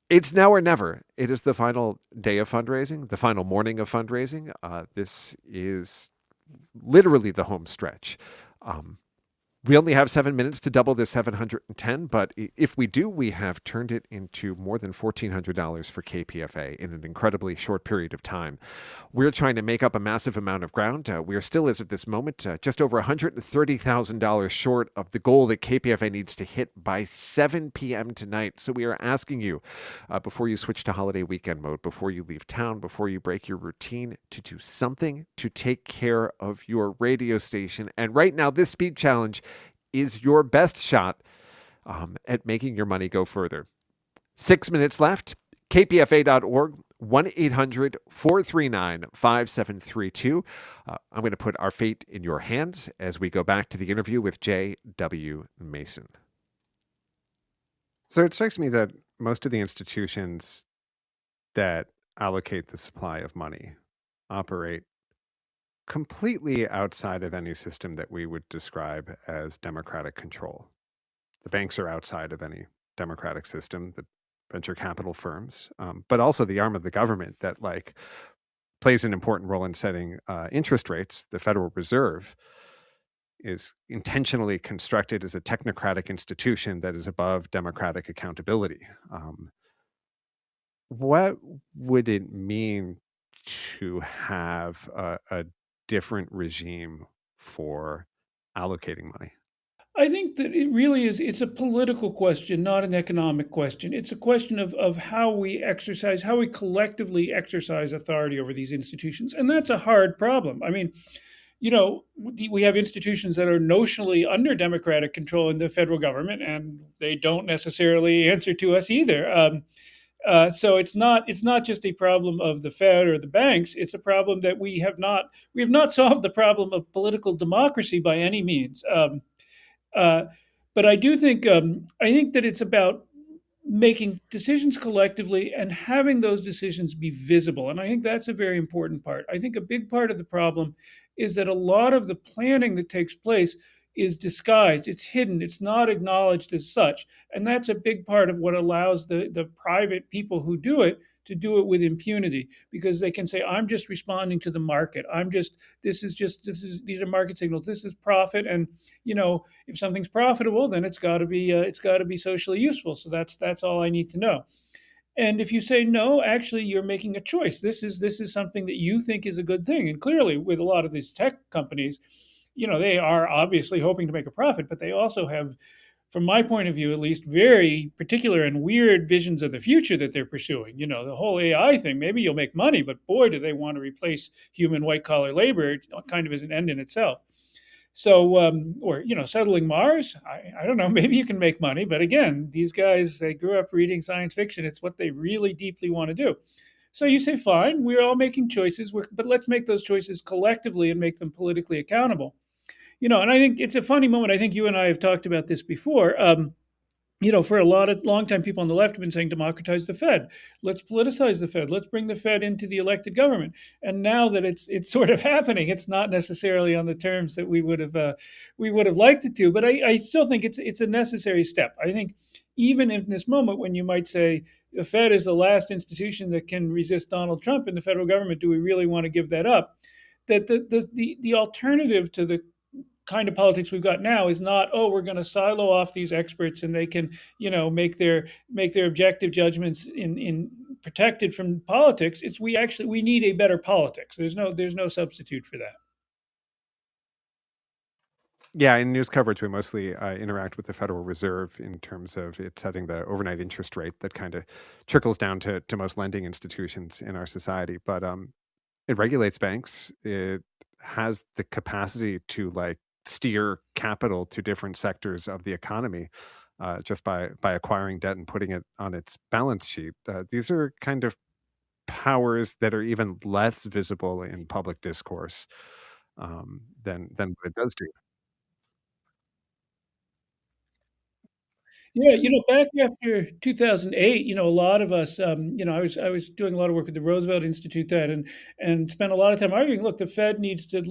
it's now or never. It is the final day of fundraising, the final morning of fundraising. This is literally the home stretch. We only have 7 minutes to double this 710, but if we do, we have turned it into more than $1,400 for KPFA in an incredibly short period of time. We're trying to make up a massive amount of ground. We are still, as of this moment, just over $130,000 short of the goal that KPFA needs to hit by 7 p.m. tonight. So we are asking you, before you switch to holiday weekend mode, before you leave town, before you break your routine, to do something to take care of your radio station. And right now, this speed challenge is your best shot at making your money go further. 6 minutes left. kpfa.org, 1-800-439-5732. I'm going to put our fate in your hands as we go back to the interview with J.W. Mason. So it strikes me that most of the institutions that allocate the supply of money operate completely outside of any system that we would describe as democratic control. The banks are outside of any democratic system. The venture capital firms, but also the arm of the government that like plays an important role in setting interest rates, the Federal Reserve, is intentionally constructed as a technocratic institution that is above democratic accountability. What would it mean to have a different regime for allocating money? I think that it really is, it's a political question, not an economic question. It's a question of how we exercise, how we collectively exercise authority over these institutions. And that's a hard problem. I mean, we have institutions that are notionally under democratic control in the federal government, and they don't necessarily answer to us either. So it's not just a problem of the Fed or the banks. It's a problem that we have not solved the problem of political democracy by any means. Uh, but I think that it's about making decisions collectively and having those decisions be visible. And I think that's a very important part. I think a big part of the problem is that a lot of the planning that takes place is disguised, it's hidden, it's not acknowledged as such. And that's a big part of what allows the private people who do it to do it with impunity, because they can say, I'm just responding to the market. These are market signals. This is profit. And, if something's profitable, then it's got to be socially useful. So that's all I need to know. And if you say no, actually, you're making a choice. This is something that you think is a good thing. And clearly, with a lot of these tech companies, they are obviously hoping to make a profit, but they also have, from my point of view, at least, very particular and weird visions of the future that they're pursuing. The whole AI thing, maybe you'll make money, but boy, do they want to replace human white collar labor kind of as an end in itself. So, or, settling Mars, I don't know, maybe you can make money. But again, these guys, they grew up reading science fiction. It's what they really deeply want to do. So you say, fine, we're all making choices, but let's make those choices collectively and make them politically accountable. And I think it's a funny moment. I think you and I have talked about this before. For a long time, people on the left have been saying, democratize the Fed. Let's politicize the Fed. Let's bring the Fed into the elected government. And now that it's sort of happening, it's not necessarily on the terms that we would have liked it to. But I still think it's a necessary step. I think even in this moment when you might say the Fed is the last institution that can resist Donald Trump in the federal government, do we really want to give that up? That the alternative to the kind of politics we've got now is not, oh, we're going to silo off these experts and they can make their objective judgments in protected from politics. It's we need a better politics. There's no substitute for that. Yeah, in news coverage, we mostly interact with the Federal Reserve in terms of it setting the overnight interest rate that kind of trickles down to most lending institutions in our society. But it regulates banks. It has the capacity to like steer capital to different sectors of the economy just by acquiring debt and putting it on its balance sheet. These are kind of powers that are even less visible in public discourse than what it does do. Yeah, back after 2008, a lot of us, I was doing a lot of work at the Roosevelt Institute then, and spent a lot of time arguing. Look, the Fed needs to,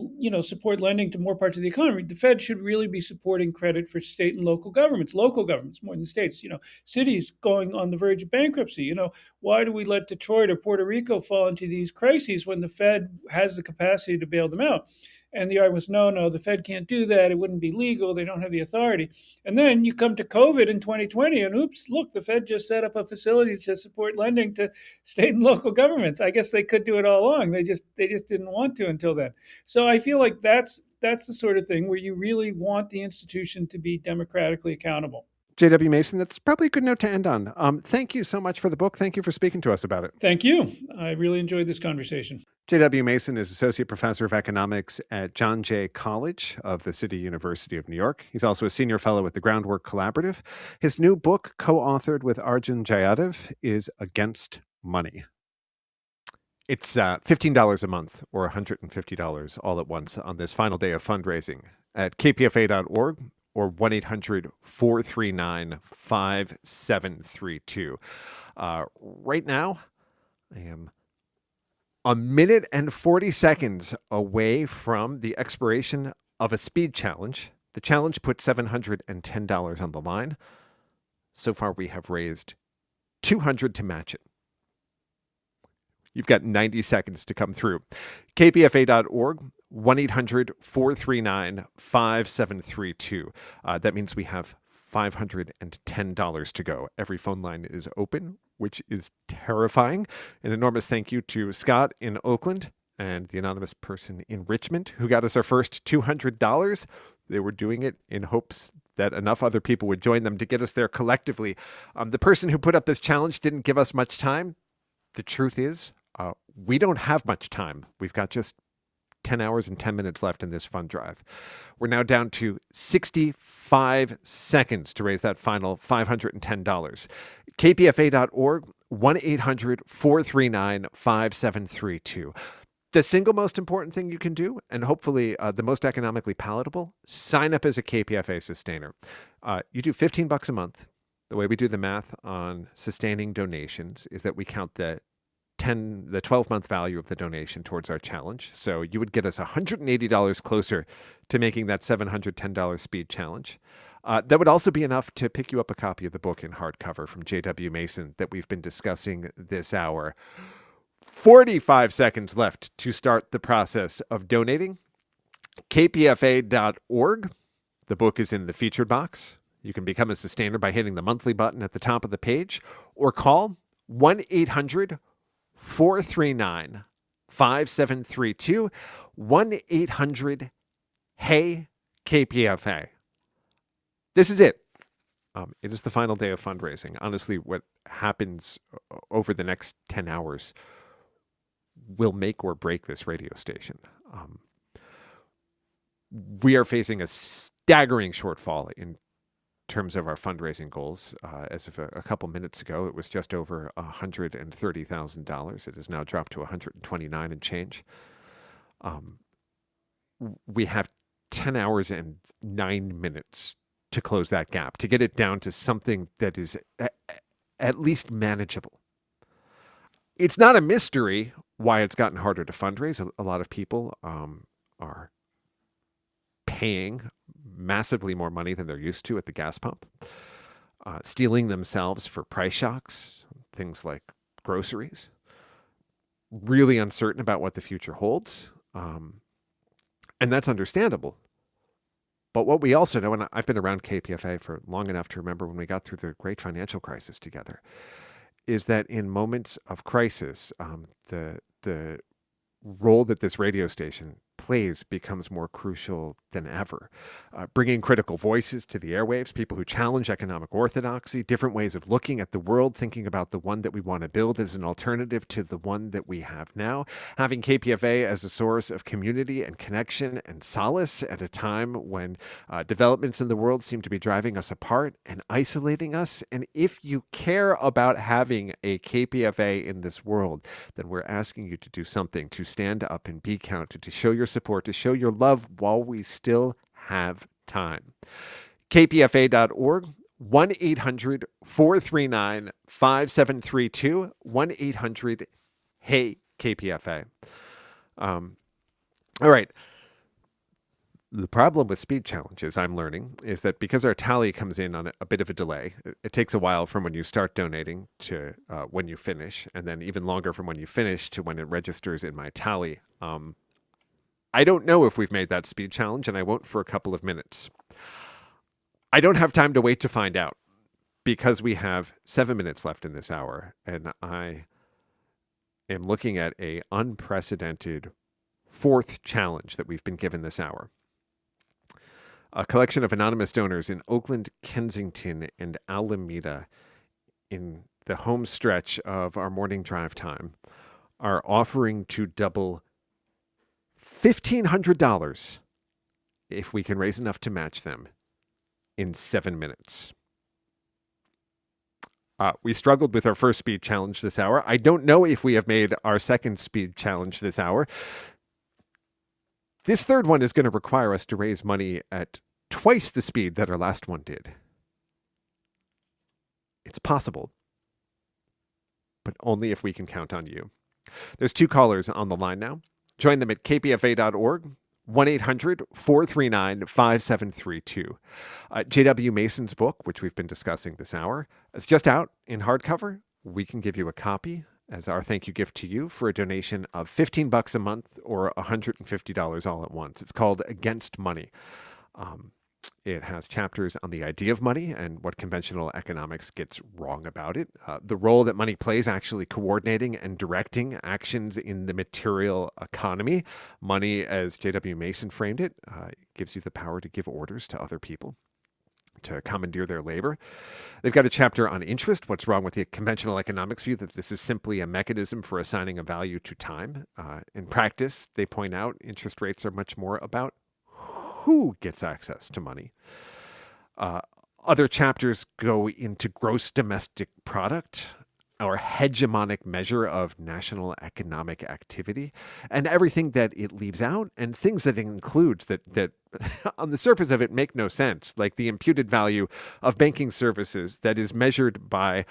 support lending to more parts of the economy. The Fed should really be supporting credit for state and local governments more than states. Cities going on the verge of bankruptcy. Why do we let Detroit or Puerto Rico fall into these crises when the Fed has the capacity to bail them out? And the argument was, no, the Fed can't do that. It wouldn't be legal. They don't have the authority. And then you come to COVID in 2020, and oops, look, the Fed just set up a facility to support lending to state and local governments. I guess they could do it all along. They just didn't want to until then. So I feel like that's the sort of thing where you really want the institution to be democratically accountable. J.W. Mason, that's probably a good note to end on. Thank you so much for the book. Thank you for speaking to us about it. Thank you. I really enjoyed this conversation. J.W. Mason is Associate Professor of Economics at John Jay College of the City University of New York. He's also a Senior Fellow with the Groundwork Collaborative. His new book, co-authored with Arjun Jayadav, is Against Money. It's $15 a month or $150 all at once on this final day of fundraising at kpfa.org. or 1-800-439-5732. Right now, I am a minute and 40 seconds away from the expiration of a speed challenge. The challenge put $710 on the line. So far, we have raised 200 to match it. You've got 90 seconds to come through. kpfa.org, 1-800-439-5732. That means we have $510 to go. Every phone line is open, which is terrifying. An enormous thank you to Scott in Oakland and the anonymous person in Richmond who got us our first $200. They were doing it in hopes that enough other people would join them to get us there collectively. The person who put up this challenge didn't give us much time. The truth is, we don't have much time. We've got just 10 hours and 10 minutes left in this fund drive. We're now down to 65 seconds to raise that final $510. kpfa.org, 1-800-439-5732. The single most important thing you can do, and hopefully the most economically palatable, sign up as a KPFA sustainer. You do $15 a month. The way we do the math on sustaining donations is that we count the 12-month value of the donation towards our challenge. So you would get us $180 closer to making that $710 speed challenge. That would also be enough to pick you up a copy of the book in hardcover from J.W. Mason that we've been discussing this hour. 45 seconds left to start the process of donating. kpfa.org. The book is in the featured box. You can become a sustainer by hitting the monthly button at the top of the page or call 1-800-439-5732, 1-800-HEY-KPFA. This is it. It is the final day of fundraising. Honestly, what happens over the next 10 hours will make or break this radio station. We are facing a staggering shortfall in terms of our fundraising goals. As of a couple minutes ago, it was just over $130,000. It has now dropped to $129 and change. We have 10 hours and 9 minutes to close that gap, to get it down to something that is at least manageable. It's not a mystery why it's gotten harder to fundraise. A lot of people are paying massively more money than they're used to at the gas pump, steeling themselves for price shocks, things like groceries, really uncertain about what the future holds. And that's understandable. But what we also know, and I've been around KPFA for long enough to remember when we got through the great financial crisis together, is that in moments of crisis, the role that this radio station plays becomes more crucial than ever. Bringing critical voices to the airwaves, people who challenge economic orthodoxy, different ways of looking at the world, thinking about the one that we want to build as an alternative to the one that we have now. Having KPFA as a source of community and connection and solace at a time when developments in the world seem to be driving us apart and isolating us. And if you care about having a KPFA in this world, then we're asking you to do something, to stand up and be counted, to show your support, to show your love while we still have time. kpfa.org, 1-800-439-5732, 1-800-HEY-KPFA. All right. The problem with speed challenges, I'm learning, is that because our tally comes in on a bit of a delay, it takes a while from when you start donating to when you finish, and then even longer from when you finish to when it registers in my tally. I don't know if we've made that speed challenge, and I won't for a couple of minutes. I don't have time to wait to find out because we have 7 minutes left in this hour, and I am looking at an unprecedented fourth challenge that we've been given this hour. A collection of anonymous donors in Oakland, Kensington, and Alameda in the home stretch of our morning drive time are offering to double $1,500 if we can raise enough to match them in 7 minutes. We struggled with our first speed challenge this hour. I don't know if we have made our second speed challenge this hour. This third one is going to require us to raise money at twice the speed that our last one did. It's possible, but only if we can count on you. There's 2 callers on the line now. Join them at kpfa.org, 1-800-439-5732. J.W. Mason's book, which we've been discussing this hour, is just out in hardcover. we can give you a copy as our thank you gift to you for a donation of $15 a month or $150 all at once. It's called Against Money. It has chapters on the idea of money and what conventional economics gets wrong about it, the role that money plays actually coordinating and directing actions in the material economy. Money, as J.W. Mason framed it, gives you the power to give orders to other people, to commandeer their labor. They've got a chapter on interest, what's wrong with the conventional economics view that this is simply a mechanism for assigning a value to time. In practice, they point out interest rates are much more about who gets access to money. Other chapters go into gross domestic product, our hegemonic measure of national economic activity, and everything that it leaves out and things that it includes that on the surface of it make no sense, like the imputed value of banking services that is measured by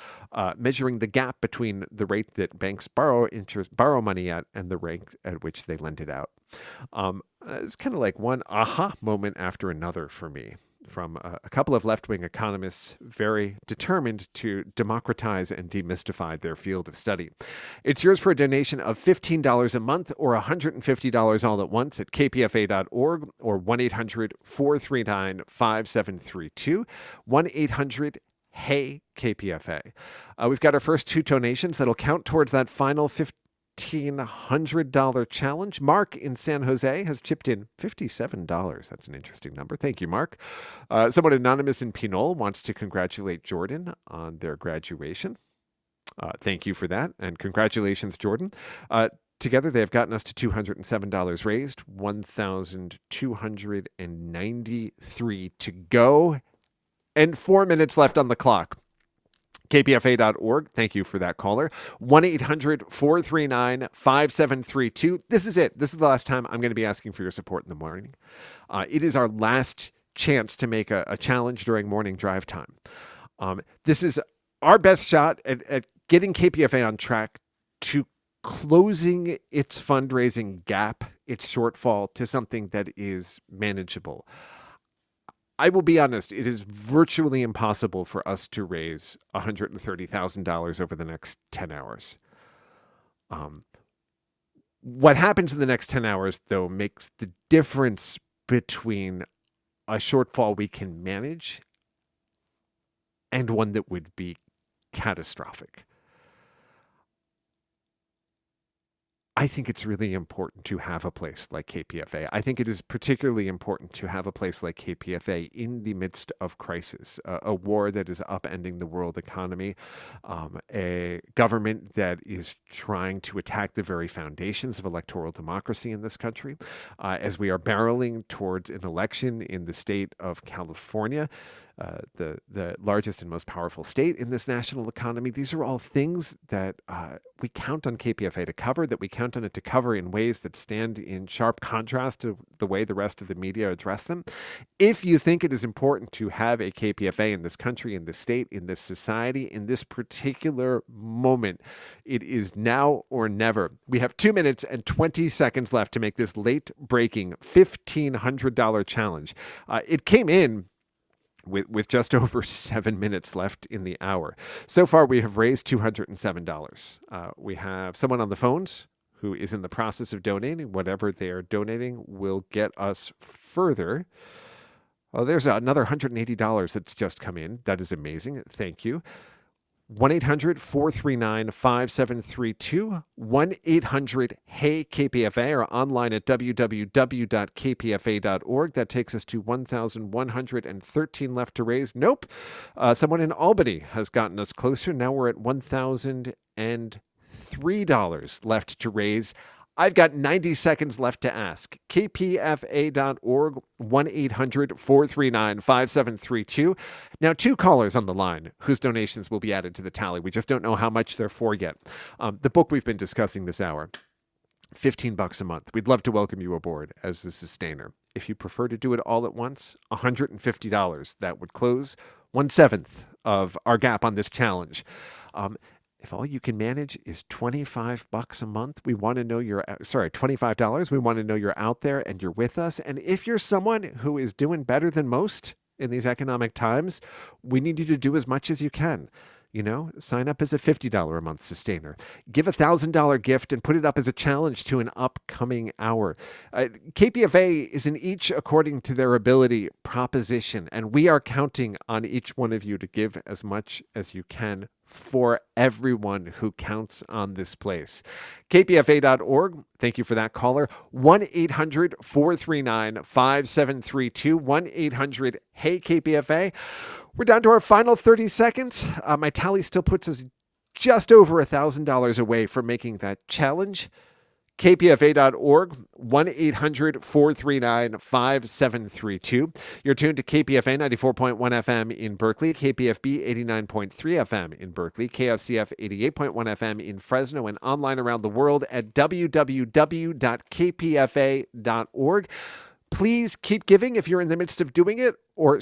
measuring the gap between the rate that banks borrow money at and the rate at which they lend it out. It's kind of like one aha moment after another for me, from a couple of left-wing economists very determined to democratize and demystify their field of study. It's yours for a donation of $15 a month or $150 all at once at kpfa.org or 1-800-439-5732, 1-800-HEY-KPFA. We've got our first two donations that'll count towards that final $1,500 challenge. Mark in San Jose has chipped in $57. That's an interesting number. Thank you, Mark. Someone anonymous in Pinole wants to congratulate Jordan on their graduation. Thank you for that, and congratulations, Jordan. Together, they have gotten us to $207 raised, $1,293 to go, and 4 minutes left on the clock. kpfa.org. Thank you for that caller. 1-800-439-5732. This is it. This is the last time I'm going to be asking for your support in the morning. It is our last chance to make a challenge during morning drive time. This is our best shot at getting KPFA on track to closing its fundraising gap, its shortfall, to something that is manageable. I will be honest, it is virtually impossible for us to raise $130,000 over the next 10 hours. What happens in the next 10 hours, though, makes the difference between a shortfall we can manage and one that would be catastrophic. I think it's really important to have a place like KPFA. I think it is particularly important to have a place like KPFA in the midst of crisis, a war that is upending the world economy, a government that is trying to attack the very foundations of electoral democracy in this country. As we are barreling towards an election in the state of California, the largest and most powerful state in this national economy. These are all things that we count on KPFA to cover, that we count on it to cover in ways that stand in sharp contrast to the way the rest of the media address them. If you think it is important to have a KPFA in this country, in this state, in this society, in this particular moment, it is now or never. We have 2 minutes and 20 seconds left to make this late-breaking $1,500 challenge. It came in with just over 7 minutes left in the hour. So far, we have raised $207. We have someone on the phones who is in the process of donating. Whatever they are donating will get us further. Oh, there's another $180 that's just come in. That is amazing. Thank you. 1-800-439-5732, 1-800-HEY-KPFA, or online at www.kpfa.org. That takes us to 1,113 left to raise. Nope. Someone in Albany has gotten us closer. Now we're at $1,003 left to raise. I've got 90 seconds left to ask. kpfa.org, 1-800-439-5732. Now, 2 callers on the line whose donations will be added to the tally. We just don't know how much they're for yet. The book we've been discussing this hour, $15 a month. We'd love to welcome you aboard as the sustainer. If you prefer to do it all at once, $150. That would close 1/7 of our gap on this challenge. If all you can manage is $25 a month, we want to know $25. We want to know you're out there and you're with us. And if you're someone who is doing better than most in these economic times, we need you to do as much as you can. Sign up as a $50 a month sustainer. Give a $1,000 gift and put it up as a challenge to an upcoming hour. KPFA is an each according to their ability proposition, and we are counting on each one of you to give as much as you can for everyone who counts on this place. KPFA.org. Thank you for that caller. 1-800-439-5732. 1-800-HEY-KPFA. We're down to our final 30 seconds. My tally still puts us just over $1,000 away from making that challenge. KPFA.org, 1-800-439-5732. You're tuned to KPFA 94.1 FM in Berkeley, KPFB 89.3 FM in Berkeley, KFCF 88.1 FM in Fresno, and online around the world at www.kpfa.org. Please keep giving if you're in the midst of doing it, or